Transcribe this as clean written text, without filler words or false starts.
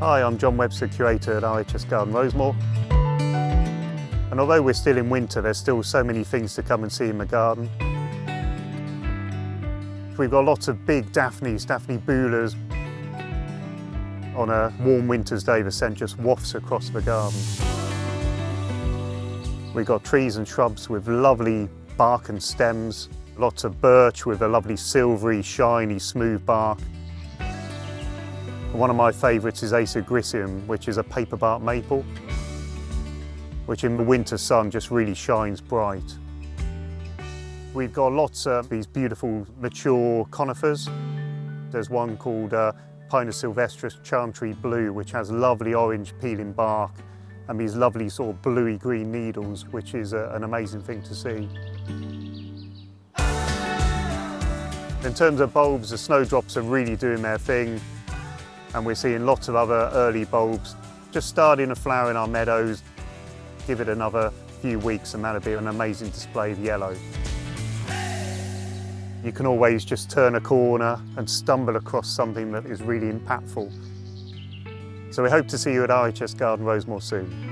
Hi, I'm John Webster, Curator at RHS Garden Rosemoor. And although we're still in winter, there's still so many things to come and see in the garden. We've got lots of big Daphne boulas. On a warm winter's day, the scent just wafts across the garden. We've got trees and shrubs with lovely bark and stems. Lots of birch with a lovely silvery, shiny, smooth bark. One of my favourites is Acer Griseum, which is a paperbark maple, which in the winter sun just really shines bright. We've got lots of these beautiful mature conifers. There's one called Pinus sylvestris charm tree blue, which has lovely orange peeling bark and these lovely sort of bluey green needles, which is an amazing thing to see. In terms of bulbs, the snowdrops are really doing their thing, and we're seeing lots of other early bulbs just starting to flower in our meadows. Give it another few weeks and that'll be an amazing display of yellow. You can always just turn a corner and stumble across something that is really impactful. So we hope to see you at RHS Garden Rosemoor soon.